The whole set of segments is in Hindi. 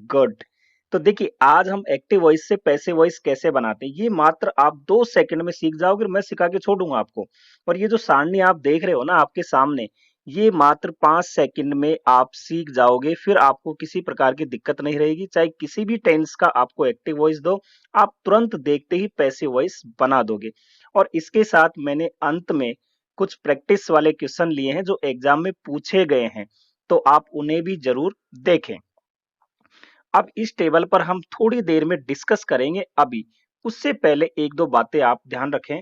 गुड। तो देखिए आज हम एक्टिव वॉइस से पैसिव वॉइस कैसे बनाते हैं, ये मात्र आप 2 सेकंड में सीख जाओगे, मैं सिखा के छोड़ूंगा आपको। और ये जो सारणी आप देख रहे हो ना आपके सामने, ये मात्र 5 सेकंड में आप सीख जाओगे। फिर आपको किसी प्रकार की दिक्कत नहीं रहेगी, चाहे किसी भी टेंस का आपको एक्टिव वॉइस दो, आप तुरंत देखते ही पैसिव वॉइस बना दोगे। और इसके साथ मैंने अंत में कुछ प्रैक्टिस वाले क्वेश्चन लिए हैं जो एग्जाम में पूछे गए हैं, तो आप उन्हें भी जरूर देखें। अब इस टेबल पर हम थोड़ी देर में डिस्कस करेंगे अभी, उससे पहले एक दो बातें आप ध्यान रखें।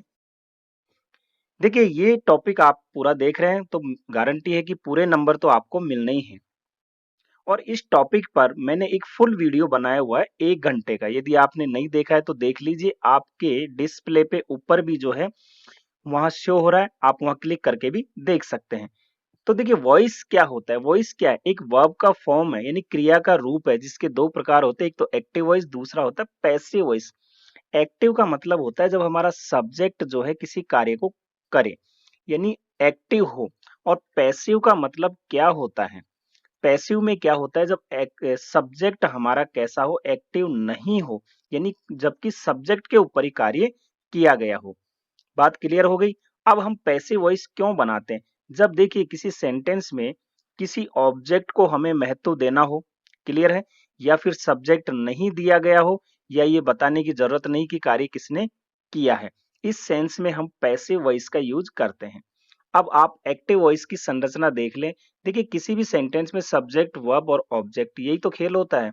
देखिए ये टॉपिक आप पूरा देख रहे हैं तो गारंटी है कि पूरे नंबर तो आपको मिलने ही हैं। और इस टॉपिक पर मैंने एक फुल वीडियो बनाया हुआ है 1 घंटे का, यदि आपने नहीं देखा है तो देख लीजिए। आपके डिस्प्ले पे ऊपर भी जो है वहां शो हो रहा है, आप वहां क्लिक करके भी देख सकते हैं। तो देखिए वॉइस क्या होता है, वॉइस क्या है, एक वर्ब का फॉर्म है, यानी क्रिया का रूप है, जिसके दो प्रकार होते हैं, एक तो एक्टिव वॉइस, दूसरा होता है पैसिव वॉइस। एक्टिव का मतलब होता है जब हमारा सब्जेक्ट जो है किसी कार्य को करे, यानी एक्टिव हो। और पैसिव का मतलब क्या होता है, पैसिव में क्या होता है, जब सब्जेक्ट हमारा कैसा हो, एक्टिव नहीं हो, यानी जबकि सब्जेक्ट के ऊपर ही कार्य किया गया हो। बात क्लियर हो गई। अब हम पैसिव वॉइस क्यों बनाते हैं, जब देखिए किसी सेंटेंस में किसी ऑब्जेक्ट को हमें महत्व देना हो, क्लियर है, या फिर सब्जेक्ट नहीं दिया गया हो, या ये बताने की जरूरत नहीं कि कार्य किसने किया है, इस सेंस में हम पैसिव वॉइस का यूज करते हैं। अब आप एक्टिव वॉइस की संरचना देख लें। देखिए किसी भी सेंटेंस में सब्जेक्ट, वर्ब और ऑब्जेक्ट, यही तो खेल होता है।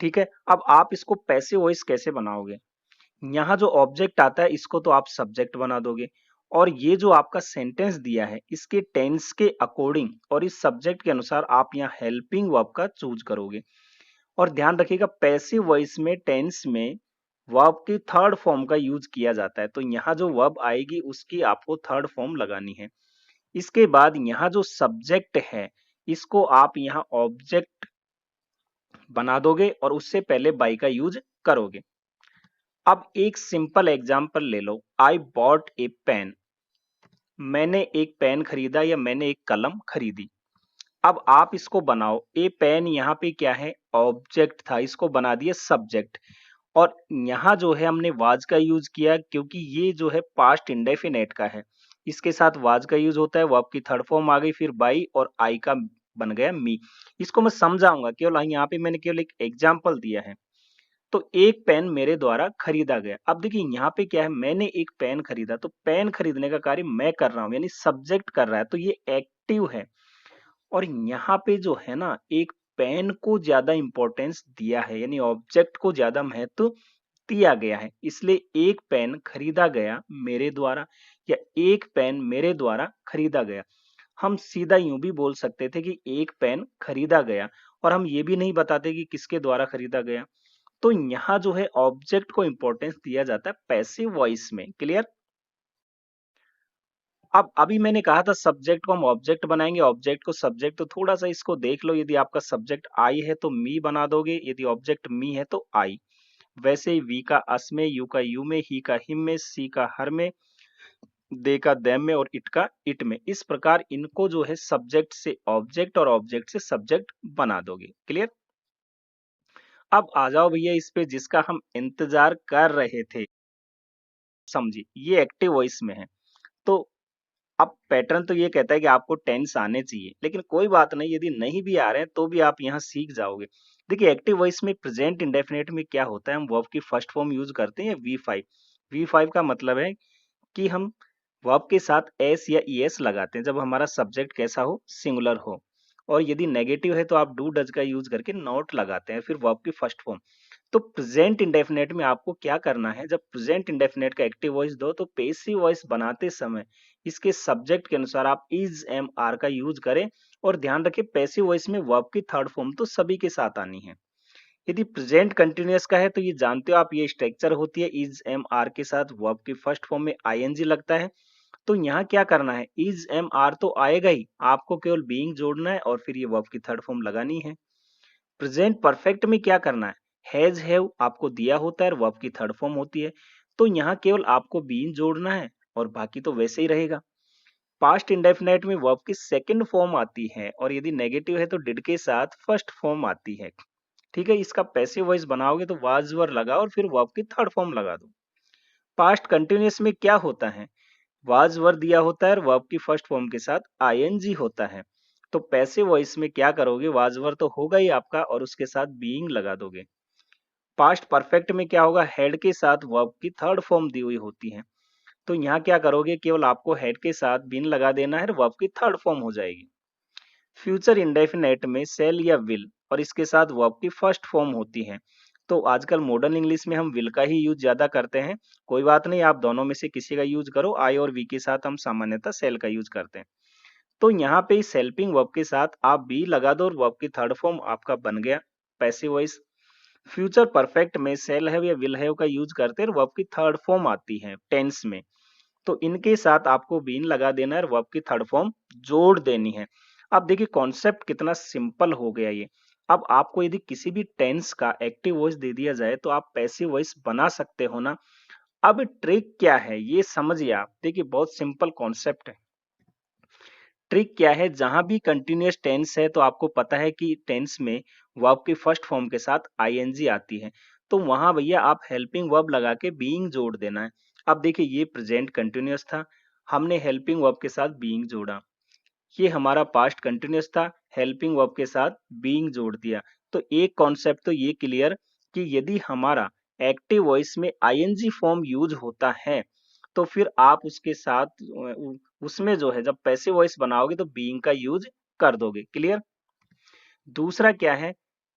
ठीक है, अब आप इसको पैसिव वॉइस कैसे बनाओगे, यहाँ जो ऑब्जेक्ट आता है इसको तो आप सब्जेक्ट बना दोगे, और ये जो आपका सेंटेंस दिया है इसके टेंस के अकॉर्डिंग और इस सब्जेक्ट के अनुसार आप यहाँ हेल्पिंग वर्ब का चूज करोगे। और ध्यान रखिएगा पैसिव वॉइस में टेंस में वर्ब की थर्ड फॉर्म का यूज किया जाता है, तो यहाँ जो वर्ब आएगी उसकी आपको थर्ड फॉर्म लगानी है। इसके बाद यहाँ जो सब्जेक्ट है इसको आप यहाँ ऑब्जेक्ट बना दोगे और उससे पहले बाई का यूज करोगे। अब एक सिंपल एग्जांपल ले लो, आई बॉट ए पेन, मैंने एक पेन खरीदा या मैंने एक कलम खरीदी। अब आप इसको बनाओ, ए पेन यहाँ पे क्या है, ऑब्जेक्ट था, इसको बना दिया सब्जेक्ट। और यहाँ जो है हमने वाज का यूज किया क्योंकि ये जो है पास्ट इंडेफिनेट का है, इसके साथ वाज का यूज होता है, वर्ब की थर्ड फॉर्म आ गई, फिर बाई और आई का बन गया मी। इसको मैं समझाऊंगा, केवल यहाँ पे मैंने केवल एक एग्जाम्पल दिया है। तो एक पेन मेरे द्वारा खरीदा गया। अब देखिए यहाँ पे क्या है, मैंने एक पेन खरीदा, तो पेन खरीदने का कार्य मैं कर रहा हूँ, यानी सब्जेक्ट कर रहा है, तो ये एक्टिव है। और यहाँ पे जो है ना, एक पेन को ज्यादा इंपॉर्टेंस दिया है, यानी ऑब्जेक्ट को ज्यादा महत्व दिया गया है, इसलिए एक पेन खरीदा गया मेरे द्वारा, या एक पेन मेरे द्वारा खरीदा गया। हम सीधा यूं भी बोल सकते थे कि एक पेन खरीदा गया, और हम ये भी नहीं बताते कि किसके द्वारा खरीदा गया। तो यहाँ जो है ऑब्जेक्ट को इंपॉर्टेंस दिया जाता है पैसिव वॉइस में, क्लियर। अब अभी मैंने कहा था सब्जेक्ट को हम ऑब्जेक्ट बनाएंगे, ऑब्जेक्ट को सब्जेक्ट, तो थोड़ा सा इसको देख लो। यदि आपका सब्जेक्ट आई है तो मी बना दोगे, यदि ऑब्जेक्ट मी है तो आई। वैसे ही वी का अस में, यू का यू में, ही का हिम में, सी का हर में, दे का देम में और इट का इट में, इस प्रकार इनको जो है सब्जेक्ट से ऑब्जेक्ट और ऑब्जेक्ट से सब्जेक्ट बना दोगे, क्लियर। अब आ जाओ भैया इस पे जिसका हम इंतजार कर रहे थे, समझिए ये एक्टिव वॉइस में है। तो अब पैटर्न तो ये कहता है कि आपको टेंस आने चाहिए, लेकिन कोई बात नहीं, यदि नहीं भी आ रहे हैं तो भी आप यहाँ सीख जाओगे। देखिए एक्टिव वॉइस में प्रेजेंट इंडेफिनिट में क्या होता है, हम वर्ब की फर्स्ट फॉर्म यूज करते हैं V5। V5 का मतलब है कि हम वर्ब के साथ एस या ईएस लगाते हैं जब हमारा सब्जेक्ट कैसा हो, सिंगुलर हो। और यदि नेगेटिव है तो आप डू डज का यूज करके नॉट लगाते हैं, फिर वर्ब की फर्स्ट फॉर्म। तो प्रेजेंट इंडेफिनेट में आपको क्या करना है, जब प्रेजेंट इंडेफिनेट का एक्टिव वॉइस दो तो पैसिव वॉइस बनाते समय इसके सब्जेक्ट के अनुसार आप इज एम आर का यूज करें। और ध्यान रखें पैसिव वॉइस में वर्ब की थर्ड फॉर्म तो सभी के साथ आनी है। यदि प्रेजेंट कंटिन्यूअस का है तो ये जानते हो आप, ये स्ट्रक्चर होती है, इज एम आर के साथ वर्ब की फर्स्ट फॉर्म में आईएनजी लगता है। तो यहाँ क्या करना है, इज एम आर तो आएगा ही, आपको केवल बीइंग जोड़ना है और फिर ये वर्ब की थर्ड फॉर्म लगानी है। प्रेजेंट परफेक्ट में क्या करना है, हैज हैव आपको दिया होता है और वर्ब की थर्ड फॉर्म होती है, तो यहाँ केवल आपको बीइंग जोड़ना है और बाकी तो वैसे ही रहेगा। पास्ट इंडेफिनेट में वर्ब की सेकंड फॉर्म आती है, और यदि नेगेटिव है तो डिड के साथ फर्स्ट फॉर्म आती है। ठीक है, इसका पैसिव वॉइस बनाओगे तो वाज वर लगाओ और फिर वर्ब की थर्ड फॉर्म लगा दो। पास्ट कंटिन्यूअस में क्या होता है, वाज वर दिया होता है और वर्ब की फर्स्ट फॉर्म के साथ आईएनजी होता है। तो पैसिव वॉइस में क्या करोगे, वाज वर तो होगा ही आपका और उसके साथ बीइंग लगा दोगे। पास्ट परफेक्ट में क्या होगा, हेड के साथ वर्ब की थर्ड फॉर्म दी हुई होती है। तो यहाँ क्या करोगे, केवल आपको हेड के साथ बीन लगा देना है, वर्ब की थर्ड फॉर्म हो जाएगी। फ्यूचर इंडेफिनेट में सेल या विल और इसके साथ वर्ब की फर्स्ट फॉर्म होती है। तो आजकल मॉडर्न इंग्लिश में हम विल का ही यूज ज्यादा करते हैं। कोई बात नहीं, आप दोनों में से किसी का यूज करो। आई और वी के साथ हम सामान्यतः सेल का यूज करते हैं। तो यहाँ पे इस हेल्पिंग वर्ब के साथ आप बी लगा दो और वर्ब की थर्ड फॉर्म आपका बन गया पैसिव वॉइस। फ्यूचर परफेक्ट में सेल हैव या विल हैव का यूज करते हैं, वर्ब की थर्ड फॉर्म आती है टेंस में। तो इनके साथ आपको बीन लगा देना है, वर्ब की थर्ड फॉर्म जोड़ देनी है। अब देखिए कॉन्सेप्ट कितना सिंपल हो गया ये। अब आपको यदि किसी भी टेंस का एक्टिव वॉइस दे दिया जाए तो आप पैसिव वॉइस बना सकते हो ना। अब ट्रिक क्या है ये समझिए आप, देखिए बहुत सिंपल कॉन्सेप्ट है। ट्रिक क्या है, जहां भी कंटिन्यूअस टेंस है तो आपको पता है कि टेंस में वर्ब की फर्स्ट फॉर्म के साथ आईएनजी आती है। तो वहां भैया आप हेल्पिंग वर्ब लगा के बीइंग जोड़ देना है। अब देखिए ये प्रेजेंट कंटिन्यूअस था, हमने हेल्पिंग वर्ब के साथ बीइंग जोड़ा। ये हमारा पास्ट कंटिन्यूअस था, हेल्पिंग वर्ब के साथ बीइंग जोड़ दिया। तो एक कॉन्सेप्ट तो ये क्लियर कि यदि हमारा एक्टिव वॉइस में आईएनजी फॉर्म यूज होता है तो फिर आप उसके साथ उसमें जो है जब पैसिव वॉइस बनाओगे तो बीइंग का यूज कर दोगे। क्लियर। दूसरा क्या है,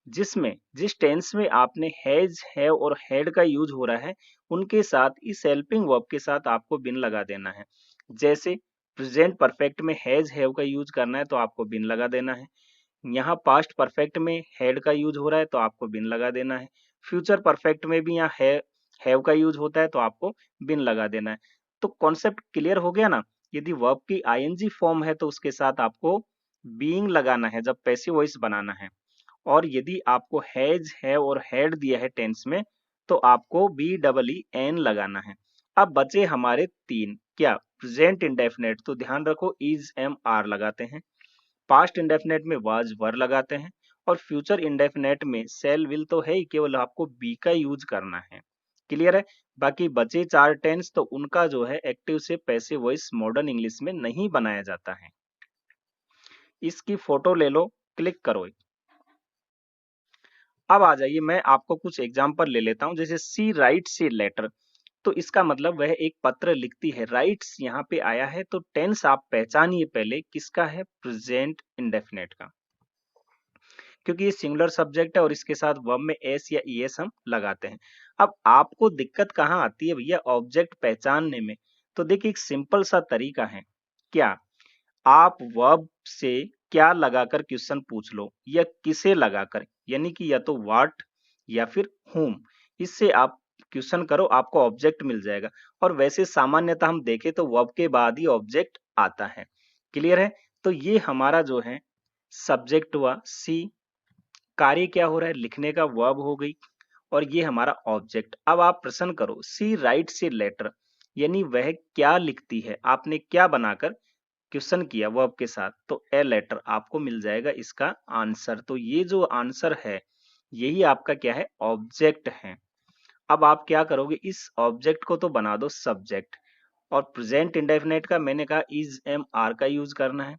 जिसमें जिस टेंस में आपने हैज हैव और हैड का यूज हो रहा है उनके साथ इस हेल्पिंग वर्ब के साथ आपको बिन लगा देना है। जैसे प्रेजेंट परफेक्ट में हैज हैव का यूज करना है तो आपको बिन लगा देना है। यहाँ पास्ट परफेक्ट में हैड का यूज हो रहा है तो आपको बिन लगा देना है। फ्यूचर परफेक्ट में भी यहाँ हैव का यूज होता है तो आपको बिन लगा देना है। तो कॉन्सेप्ट क्लियर हो गया ना। यदि वर्ब की आईएनजी फॉर्म है तो उसके साथ आपको बीइंग लगाना है जब पैसिव वॉइस बनाना है। और यदि आपको हैज हैव और हैड दिया है टेंस में तो आपको बी डबल ई एन लगाना है। अब बचे हमारे तीन, क्या प्रेजेंट इंडेफिनेट, तो ध्यान रखो इज एम आर लगाते हैं। पास्ट इंडेफिनेट में वाज वर लगाते हैं और फ्यूचर इंडेफिनेट में सेल विल तो है ही, केवल आपको बी का यूज करना है। क्लियर है। बाकी बचे चार टेंस तो उनका जो है एक्टिव से पैसिव वॉइस मॉडर्न इंग्लिश में नहीं बनाया जाता है। इसकी फोटो ले लो, क्लिक करो। अब आ जाइए, मैं आपको कुछ एग्जांपल ले लेता हूं। जैसे सी राइट्स ए लेटर, तो इसका मतलब वह एक पत्र लिखती है। राइट्स यहाँ पे आया है तो टेंस आप पहचानिए पहले किसका है, प्रेजेंट इंडेफिनेट का, क्योंकि ये सिंगुलर सब्जेक्ट है और इसके साथ वर्ब में एस या ईएस हम लगाते हैं। अब आपको दिक्कत कहाँ आती है भैया, ऑब्जेक्ट पहचानने में। तो देखिए एक सिंपल सा तरीका है, क्या आप वर्ब से क्या लगाकर क्वेश्चन पूछ लो या किसे लगाकर, यानी कि या तो व्हाट या फिर whom, इससे आप क्वेश्चन करो आपको ऑब्जेक्ट मिल जाएगा। और वैसे सामान्यतः हम देखें तो वर्ब के बाद ही ऑब्जेक्ट आता है। क्लियर है। तो ये हमारा जो है सब्जेक्ट हुआ सी, कार्य क्या हो रहा है, लिखने का, वर्ब हो गई, और ये हमारा ऑब्जेक्ट। अब आप प्रश्न करो सी राइट्स ए लेटर, यानी वह क्या लिखती है, आपने क्या बनाकर क्वेश्चन किया वर्ब के साथ, तो ए लेटर आपको मिल जाएगा इसका आंसर। तो ये जो आंसर है यही आपका क्या है, ऑब्जेक्ट है। अब आप क्या करोगे, इस ऑब्जेक्ट को तो बना दो सब्जेक्ट, और प्रेजेंट इंडेफिनेट का मैंने कहा इज एम आर का यूज करना है।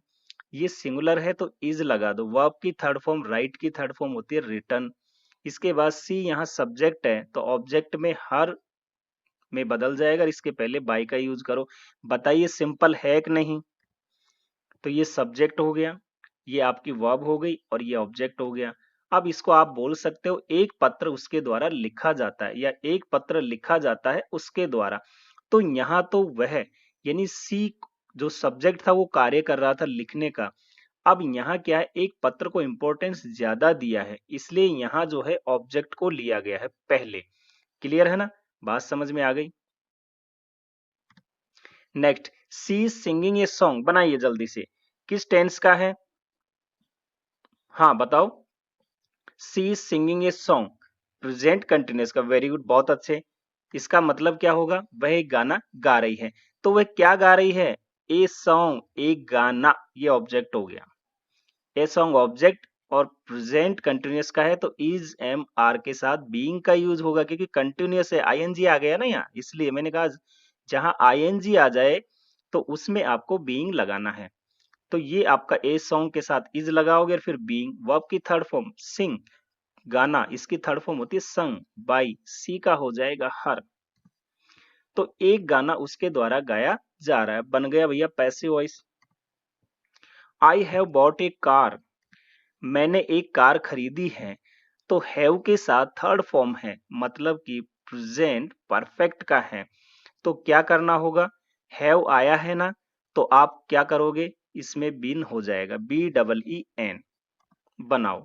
ये सिंगुलर है तो इज लगा दो। वर्ब की थर्ड फॉर्म राइट की थर्ड फॉर्म होती है रिटर्न। इसके बाद सी यहाँ सब्जेक्ट है तो ऑब्जेक्ट में हर में बदल जाएगा, इसके पहले बाई का यूज करो। बताइए सिंपल है कि नहीं। तो ये सब्जेक्ट हो गया, ये आपकी वर्ब हो गई और ये ऑब्जेक्ट हो गया। अब इसको आप बोल सकते हो एक पत्र उसके द्वारा लिखा जाता है या एक पत्र लिखा जाता है उसके द्वारा। तो यहाँ तो वह यानी सी जो सब्जेक्ट था वो कार्य कर रहा था लिखने का। अब यहाँ क्या है, एक पत्र को इंपॉर्टेंस ज्यादा दिया है इसलिए यहाँ जो है ऑब्जेक्ट को लिया गया है पहले। क्लियर है ना, बात समझ में आ गई। Next, she singing a song, बनाइए जल्दी से, किस टेंस का है, हाँ बताओ। She singing a song, present continuous का, वेरी गुड, बहुत अच्छे। इसका मतलब क्या होगा, वह एक गाना गा रही है। तो वह क्या गा रही है, ए सॉन्ग, एक गाना, ये ऑब्जेक्ट हो गया। ए सॉन्ग ऑब्जेक्ट, और प्रेजेंट कंटिन्यूअस का है तो इज एम आर के साथ बीइंग का यूज होगा, क्योंकि कंटिन्यूअस है, आईएनजी आ गया ना यहाँ, इसलिए मैंने कहा जहां आईएनजी आ जाए तो उसमें आपको बीइंग लगाना है। तो ये आपका ए सॉन्ग के साथ इज लगाओगे, फिर बीइंग, वर्ब की थर्ड फॉर्म सिंग, गाना, इसकी थर्ड फॉर्म होती है संग, बाई, सी का हो जाएगा हर। तो एक गाना उसके द्वारा गाया जा रहा है, बन गया भैया passive voice. I have bought A car, मैंने एक कार खरीदी है, तो हैव के साथ थर्ड फॉर्म है, मतलब कि प्रेजेंट परफेक्ट का है। तो क्या करना होगा, हैव आया है ना, तो आप क्या करोगे, इसमें बीन हो जाएगा, बी डबल ई एन, बनाओ।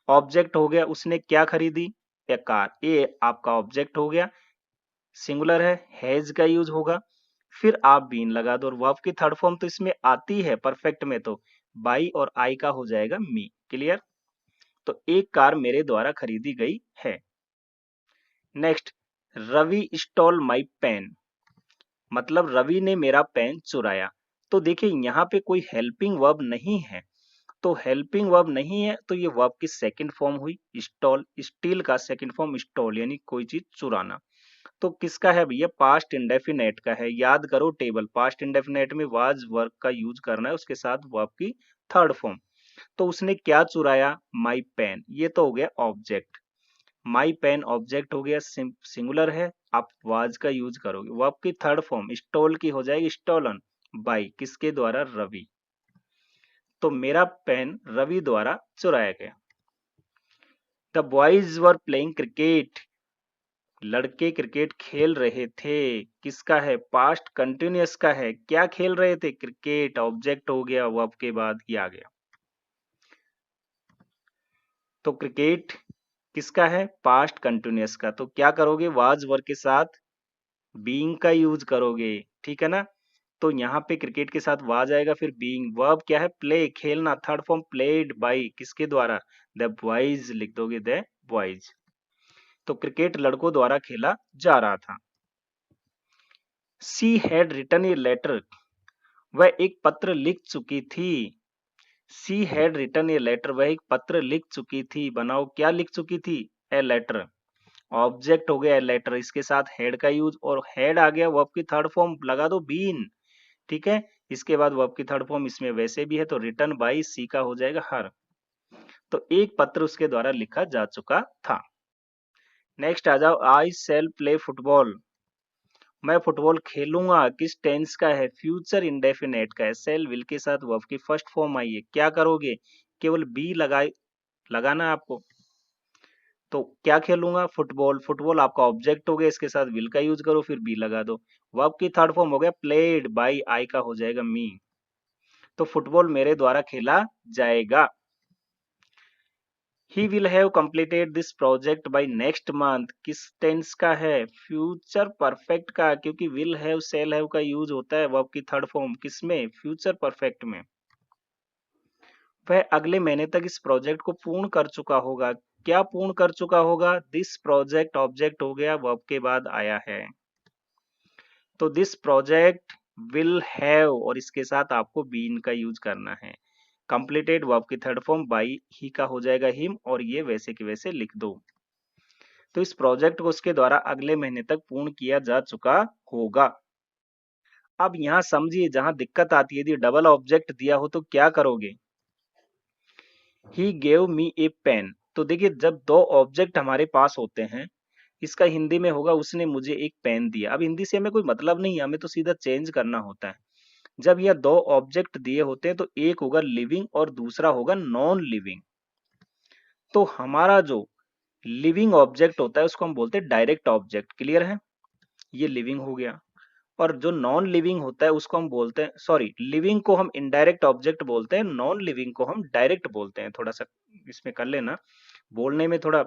ऑब्जेक्ट हो गया, उसने क्या खरीदी, ए कार, ए आपका ऑब्जेक्ट हो गया, सिंगुलर है, हैज का यूज होगा, फिर आप बीन लगा दो, और वर्ब की थर्ड फॉर्म तो इसमें आती है परफेक्ट में, तो बाई और आई का हो जाएगा मी। क्लियर। तो एक कार मेरे द्वारा खरीदी गई है। Next, Ravi stall my pen, मतलब रवि ने मेरा पेन चुराया। तो देखिए यहाँ पे कोई हेल्पिंग वर्ब नहीं है, तो हेल्पिंग वर्ब नहीं है तो ये वर्ब की सेकंड फॉर्म हुई स्टॉल, स्टील का सेकंड फॉर्म स्टॉल, यानी कोई चीज चुराना। तो किसका है भैया, पास्ट इंडेफिनेट का है। याद करो टेबल, पास्ट इंडेफिनेट में वाज वर्ब का यूज करना है, उसके साथ वर्ब की थर्ड फॉर्म। तो उसने क्या चुराया, माई पेन, ये तो हो गया ऑब्जेक्ट, माई पेन ऑब्जेक्ट हो गया, सिंगुलर है, आप वाज का यूज करोगे। वर्ब की थर्ड फॉर्म स्टोल की हो जाएगी स्टोलन, बाई, किसके द्वारा, रवि। तो मेरा पेन रवि द्वारा चुराया गया। The boys were playing cricket, लड़के क्रिकेट खेल रहे थे, किसका है, पास्ट कंटिन्यूअस का है, क्या खेल रहे थे, क्रिकेट, ऑब्जेक्ट हो गया, वर्ब के बाद ही आ गया। तो क्रिकेट किसका है, पास्ट कंटिन्यूअस का, तो क्या करोगे, वाज वर्ब के साथ बीइंग का यूज करोगे, ठीक है ना। तो यहाँ पे क्रिकेट के साथ वाज आएगा, फिर बीइंग, वर्ब क्या है, प्ले, खेलना, थर्ड फॉर्म प्लेड बाई, किसके द्वारा, द बॉयज लिख दोगे, द बॉयज। तो क्रिकेट लड़कों द्वारा खेला जा रहा था। She had written a letter, वह एक पत्र लिख चुकी थी। She had written a letter, वह एक पत्र लिख चुकी थी, बनाओ क्या लिख चुकी थी, ए लेटर, ऑब्जेक्ट हो गया लेटर, इसके साथ हेड का यूज, और हेड आ गया, वर्ब की थर्ड फॉर्म लगा दो बीन, ठीक है। इसके बाद वर्ब की थर्ड फॉर्म इसमें वैसे भी है, तो रिटन बाई, सी का हो जाएगा हर। तो एक पत्र उसके द्वारा लिखा जा चुका था। नेक्स्ट आ जाओ, आई शैल प्ले फुटबॉल, मैं फुटबॉल खेलूंगा, किस टेंस का है, फ्यूचर इंडेफिनेट का है, शैल विल के साथ वर्ब की फर्स्ट फॉर्म आई है, क्या करोगे, केवल बी लगाना है आपको। तो क्या खेलूंगा, फुटबॉल, फुटबॉल आपका ऑब्जेक्ट हो गया, इसके साथ विल का यूज करो, फिर बी लगा दो, वर्ब की थर्ड फॉर्म हो गया प्लेड बाई, आई का हो जाएगा मी। तो फुटबॉल मेरे द्वारा खेला जाएगा। He will have completed this project by next month, किस टेंस का है, फ्यूचर परफेक्ट का, क्योंकि विल हैव शैल हैव का यूज होता है वर्ब की थर्ड फॉर्म किसमें, फ्यूचर परफेक्ट में। वह अगले महीने तक इस प्रोजेक्ट को पूर्ण कर चुका होगा, क्या पूर्ण कर चुका होगा, दिस प्रोजेक्ट, ऑब्जेक्ट हो गया, वर्ब के बाद आया है, तो दिस प्रोजेक्ट विल हैव, और इसके साथ आपको बीन का यूज करना है। कंप्लीटेड वर्ब की थर्ड फॉर्म बाई, ही का हो जाएगा हिम, और ये वैसे के वैसे लिख दो। तो इस प्रोजेक्ट को उसके द्वारा अगले महीने तक पूर्ण किया जा चुका होगा। अब यहाँ समझिए जहां दिक्कत आती है, यदि डबल ऑब्जेक्ट दिया हो तो क्या करोगे, he gave me A pen. तो देखिए जब दो ऑब्जेक्ट हमारे पास होते हैं, इसका हिंदी में होगा उसने मुझे एक पेन दिया। अब हिंदी से हमें कोई मतलब नहीं है, हमें तो सीधा चेंज करना होता है। जब यह दो ऑब्जेक्ट दिए होते हैं तो एक होगा लिविंग और दूसरा होगा नॉन लिविंग। तो हमारा जो लिविंग ऑब्जेक्ट होता है उसको हम बोलते हैं डायरेक्ट ऑब्जेक्ट, क्लियर है, ये लिविंग हो गया। और जो नॉन लिविंग होता है उसको हम बोलते हैं, सॉरी, लिविंग को हम इनडायरेक्ट ऑब्जेक्ट बोलते हैं, नॉन लिविंग को हम डायरेक्ट बोलते हैं। थोड़ा सा इसमें कर लेना, बोलने में थोड़ा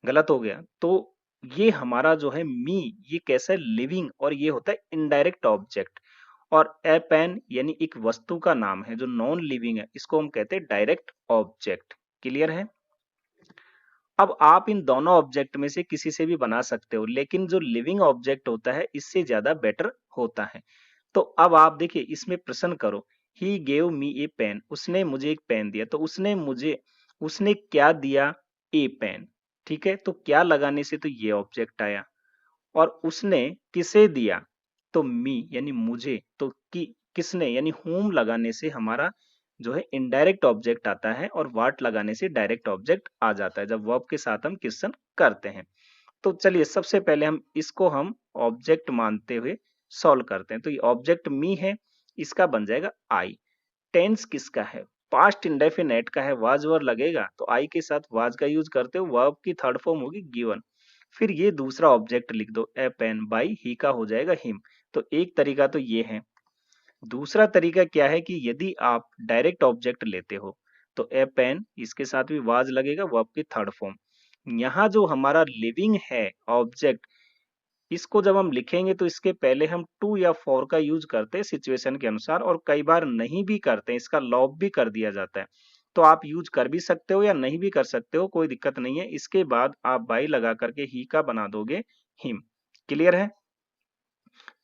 गलत हो गया। तो ये हमारा जो है मी, ये कैसा है, लिविंग, और ये होता है इनडायरेक्ट ऑब्जेक्ट। और ए पेन यानी एक वस्तु का नाम है जो नॉन लिविंग है, इसको हम कहते हैं डायरेक्ट ऑब्जेक्ट। क्लियर है। अब आप इन दोनों ऑब्जेक्ट में से किसी से भी बना सकते हो, लेकिन जो लिविंग ऑब्जेक्ट होता है इससे ज्यादा बेटर होता है। तो अब आप देखिए इसमें प्रश्न करो, he gave me A pen, उसने मुझे एक पेन दिया। तो उसने क्या दिया? ए पेन। ठीक है, तो क्या लगाने से तो ये ऑब्जेक्ट आया। और उसने किसे दिया? तो मी यानी मुझे। तो किसने यानी whom लगाने से हमारा जो है इनडायरेक्ट ऑब्जेक्ट आता है, और व्हाट लगाने से डायरेक्ट ऑब्जेक्ट आ जाता है जब वर्ब के साथ हम क्वेश्चन करते हैं। तो चलिए सबसे पहले हम ऑब्जेक्ट मानते हुए सॉल्व करते हैं। तो ये ऑब्जेक्ट मी है, इसका बन जाएगा आई। टेंस किसका है? पास्ट इंडेफिनेट का है, वाज वर लगेगा तो आई के साथ वाज का यूज करते हो, वर्ब की थर्ड फॉर्म होगी गिवन। फिर ये दूसरा ऑब्जेक्ट लिख दो, ए पेन बाई ही का हो जाएगा हिम। तो एक तरीका तो ये है। दूसरा तरीका क्या है कि यदि आप डायरेक्ट ऑब्जेक्ट लेते हो तो ए पेन इसके साथ भी वाज लगेगा, वर्ब की थर्ड फॉर्म। यहाँ जो हमारा लिविंग है ऑब्जेक्ट, इसको जब हम लिखेंगे तो इसके पहले हम टू या फॉर का यूज करते हैं सिचुएशन के अनुसार, और कई बार नहीं भी करते हैं, इसका लॉप भी कर दिया जाता है। तो आप यूज कर भी सकते हो या नहीं भी कर सकते हो, कोई दिक्कत नहीं है। इसके बाद आप बाई लगा करके ही का बना दोगे हिम। क्लियर है?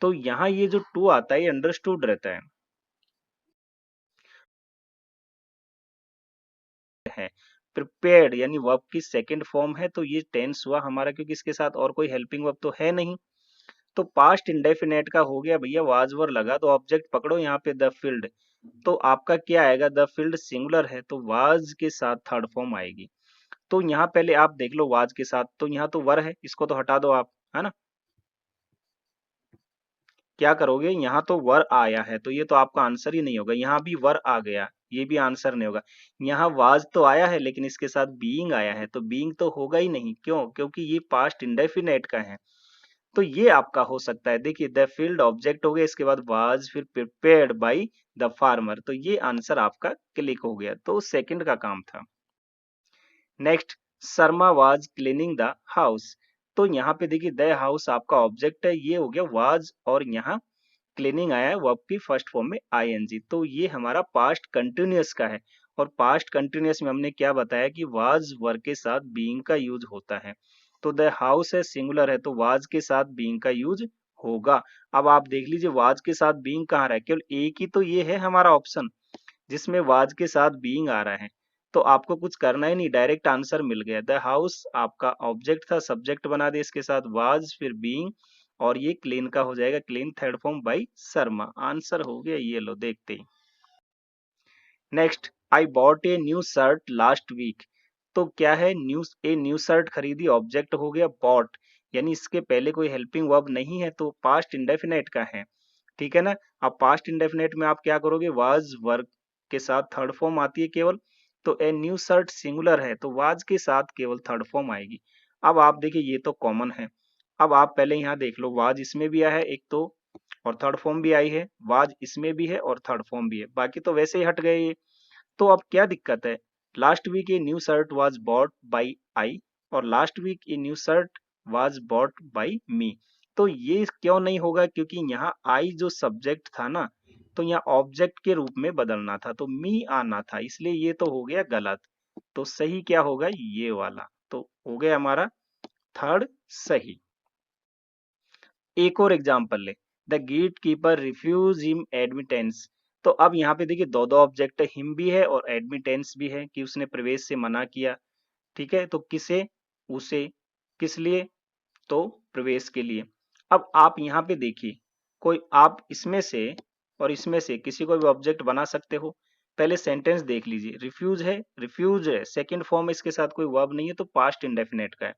तो यहाँ ये जो टू आता है ये अंडरस्टूड रहता है। प्रिपेयर्ड यानी वर्ब की सेकंड फॉर्म है, तो ये टेंस हुआ हमारा, क्योंकि इसके साथ और कोई हेल्पिंग वर्ब तो है नहीं। तो पास्ट इंडेफिनेट का हो गया भैया, वाज वर लगा तो ऑब्जेक्ट पकड़ो यहाँ पे द फील्ड। तो आपका क्या आएगा? द फील्ड सिंगुलर है तो वाज के साथ थर्ड फॉर्म आएगी। तो यहाँ पहले आप देख लो वाज के साथ, तो यहाँ तो वर है, इसको तो हटा दो आप, है ना। क्या करोगे? यहाँ तो वर आया है तो ये तो आपका आंसर ही नहीं होगा। यहाँ भी वर आ गया, ये भी आंसर नहीं होगा। यहाँ वाज तो आया है लेकिन इसके साथ बीइंग आया है, तो बीइंग तो होगा ही नहीं। क्यों? क्योंकि ये पास्ट इंडेफिनेट का है। तो ये आपका हो सकता है। देखिए द फील्ड ऑब्जेक्ट हो गया, इसके बाद वाज, फिर प्रिपेयर्ड बाय द फार्मर। तो ये आंसर आपका क्लिक हो गया, तो सेकंड का काम था। Next, Sharma was cleaning the house. तो यहाँ पे देखिए द हाउस आपका ऑब्जेक्ट है, ये हो गया वाज, और यहाँ क्लीनिंग आया है वर्ब की फर्स्ट फॉर्म में आईएनजी। तो ये हमारा पास्ट कंटिन्यूअस का है, और पास्ट कंटिन्यूअस में हमने क्या बताया कि वाज वर्ब के साथ बीइंग का यूज होता है। तो द हाउस है, सिंगुलर है, तो वाज के साथ बीइंग का यूज होगा। अब आप देख लीजिए वाज के साथ बीइंग कहाँ रहा है, केवल एक ही तो ये है हमारा ऑप्शन जिसमें वाज के साथ बीइंग आ रहा है। तो आपको कुछ करना ही नहीं, डायरेक्ट आंसर मिल गया। द हाउस आपका ऑब्जेक्ट था, सब्जेक्ट बना दिया इसके साथ वाज, फिर बीइंग, और ये क्लीन का हो जाएगा clean, third form by Sharma. Answer हो गया, ये लो देखते ही। Next, I bought a new shirt last week. तो क्या है? न्यू शर्ट खरीदी, ऑब्जेक्ट हो गया बॉट, यानी इसके पहले कोई हेल्पिंग वर्ब नहीं है तो पास्ट इंडेफिनेट का है। ठीक है ना। अब पास्ट इंडेफिनेट में आप क्या करोगे? वाज वर्ब के साथ थर्ड फॉर्म आती है केवल, तो ए न्यू शर्ट सिंगुलर है तो वाज के साथ केवल थर्ड फॉर्म आएगी। अब आप देखिए ये तो कॉमन है। अब आप पहले यहाँ देख लो, वाज इसमें भी आया है एक तो, और थर्ड फॉर्म भी आई है, वाज इसमें भी है और थर्ड फॉर्म भी है, बाकी तो वैसे ही हट गए ये। तो अब क्या दिक्कत है? Last week a new shirt was bought by I, और last week a new shirt was bought by me. तो ये क्यों नहीं होगा? क्योंकि यहाँ आई जो सब्जेक्ट था ना, तो यहाँ ऑब्जेक्ट के रूप में बदलना था, तो मी आना था, इसलिए ये तो हो गया गलत। तो सही क्या होगा? ये वाला। तो हो गया हमारा थर्ड सही। एक और एग्जांपल ले, the gatekeeper refuse him admittance. तो अब यहाँ पे देखिए दो दो ऑब्जेक्ट है, हिम भी है और एडमिटेंस भी है, कि उसने प्रवेश से मना किया। ठीक है, तो किसे? उसे। किस लिए? तो प्रवेश के लिए। अब आप यहाँ पे देखिए, कोई आप इसमें से और इसमें से किसी को भी ऑब्जेक्ट बना सकते हो। पहले सेंटेंस देख लीजिए, रिफ्यूज है, रिफ्यूज है सेकंड फॉर्म है, इसके साथ कोई वर्ब नहीं है तो पास्ट इंडेफिनेट का है।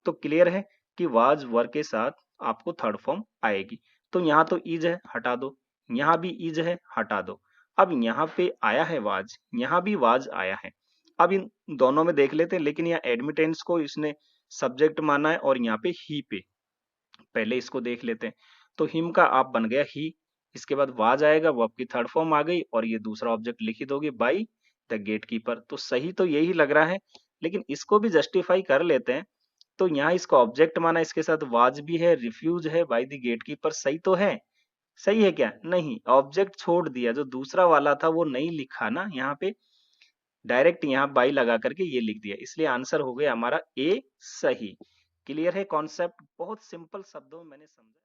तो क्लियर है कि वाज वर्ब के साथ आपको थर्ड फॉर्म आएगी। तो यहाँ तो इज है, हटा दो, यहाँ भी इज है, हटा दो। अब यहाँ पे आया है वाज, यहाँ भी वाज आया है। अब इन दोनों में देख लेते हैं, लेकिन यहाँ एडमिटेंस को इसने सब्जेक्ट माना है और यहाँ पे ही पे, पहले इसको देख लेते हैं। तो हिम का आप बन गया ही, इसके बाद वाज आएगा, वर्ब की थर्ड फॉर्म आ गई, और ये दूसरा ऑब्जेक्ट लिख ही दोगे बाई द गेट कीपर। तो सही तो यही लग रहा है, लेकिन इसको भी जस्टिफाई कर लेते हैं। तो यहाँ इसका ऑब्जेक्ट माना, इसके साथ वाज भी है, रिफ्यूज है बाय द गेट कीपर, सही तो है। सही है क्या? नहीं, ऑब्जेक्ट छोड़ दिया, जो दूसरा वाला था वो नहीं लिखा ना यहाँ पे, डायरेक्ट यहाँ बाई लगा करके ये लिख दिया, इसलिए आंसर हो गया हमारा ए सही। क्लियर है कॉन्सेप्ट? बहुत सिंपल शब्दों में मैंने समझा।